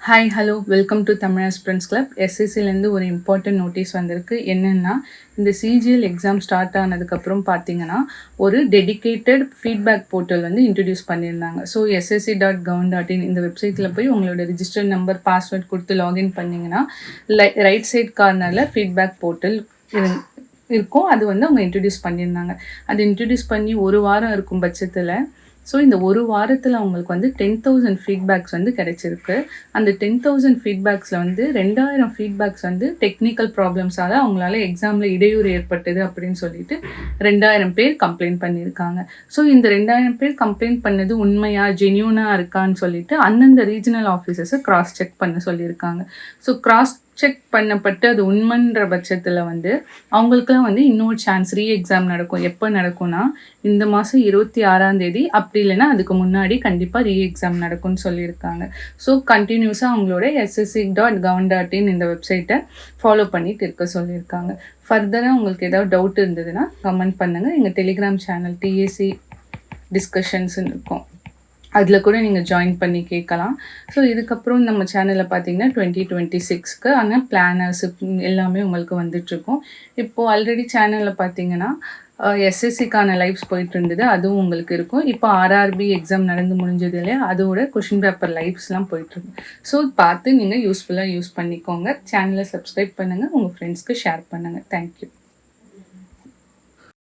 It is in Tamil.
Hi hello welcome to Tamil aspirants club. எஸ்எஸ்சிலேருந்து ஒரு இம்பார்ட்டன்ட் நோட்டீஸ் வந்திருக்கு. என்னென்னா, இந்த சிஜிஎல் எக்ஸாம் ஸ்டார்ட் ஆனதுக்கப்புறம் பார்த்தீங்கன்னா ஒரு டெடிக்கேட்டட் ஃபீட்பேக் போர்ட்டல் வந்து இன்ட்ரடியூஸ் பண்ணியிருந்தாங்க. ஸோ ssc.gov.in இந்த வெப்சைட்டில் போய் உங்களோட ரிஜிஸ்டர் நம்பர் பாஸ்வேர்ட் கொடுத்து லாகின் பண்ணிங்கன்னா ரைட் சைட் கார்னரில் ஃபீட்பேக் போர்ட்டல் இருக்கும். அது வந்து அவங்க இன்ட்ரடியூஸ் பண்ணியிருந்தாங்க. அது இன்ட்ரடியூஸ் பண்ணி ஒரு வாரம் இருக்கும் பட்சத்தில் ஸோ இந்த ஒரு வாரத்தில் அவங்களுக்கு வந்து 10,000 ஃபீட்பேக்ஸ் வந்து கிடைச்சிருக்கு. அந்த 10,000 ஃபீட்பேக்ஸில் வந்து 2,000 ஃபீட்பேக்ஸ் வந்து டெக்னிக்கல் ப்ராப்ளம்ஸால் அவங்களால எக்ஸாமில் இடையூறு ஏற்பட்டது அப்படின்னு சொல்லிட்டு 2,000 பேர் கம்ப்ளைண்ட் பண்ணியிருக்காங்க. ஸோ இந்த 2,000 பேர் கம்ப்ளைண்ட் பண்ணது உண்மையாக ஜென்யூனாக இருக்கான்னு சொல்லிட்டு அந்தந்த ரீஜனல் ஆஃபீஸர்ஸை கிராஸ் செக் பண்ண சொல்லியிருக்காங்க. ஸோ கிராஸ் செக் பண்ணப்பட்டு அது உண்மைன்ற பட்சத்தில் வந்து அவங்களுக்குலாம் வந்து இன்னொரு சான்ஸ் எக்ஸாம் நடக்கும். எப்போ நடக்கும்னா இந்த மாதம் 26ஆம் தேதி, அப்படி இல்லைன்னா அதுக்கு முன்னாடி கண்டிப்பாக எக்ஸாம் நடக்கும்னு சொல்லியிருக்காங்க. ஸோ கண்டினியூஸாக அவங்களோட ssc.gov.in இந்த வெப்சைட்டை ஃபாலோ பண்ணிட்டு இருக்க சொல்லியிருக்காங்க. ஃபர்தராக உங்களுக்கு ஏதாவது டவுட் இருந்ததுன்னா கமெண்ட் பண்ணுங்கள். எங்கள் டெலிகிராம் சேனல் டிஎஸ்சி டிஸ்கஷன்ஸ்ன்னு இருக்கும், அதில் கூட நீங்கள் ஜாயின் பண்ணி கேட்கலாம். ஸோ இதுக்கப்புறம் நம்ம சேனலில் பார்த்தீங்கன்னா 2026க்கு ஆனால் பிளானர்ஸ் எல்லாமே உங்களுக்கு வந்துட்டுருக்கும். இப்போது ஆல்ரெடி சேனலில் பார்த்தீங்கன்னா எஸ்எஸ்சிக்கான லைவ்ஸ் போயிட்டு இருந்தது, அதுவும் உங்களுக்கு இருக்கும். இப்போ ஆர்ஆர்பி எக்ஸாம் நடந்து முடிஞ்சது இல்லையா, அதோட கொஷின் பேப்பர் லைவ்ஸ்லாம் போயிட்டுருக்கு. ஸோ பார்த்து நீங்கள் யூஸ்ஃபுல்லாக யூஸ் பண்ணிக்கோங்க. சேனலை சப்ஸ்கிரைப் பண்ணுங்கள், உங்கள் ஃப்ரெண்ட்ஸ்க்கு ஷேர் பண்ணுங்கள். தேங்க்யூ.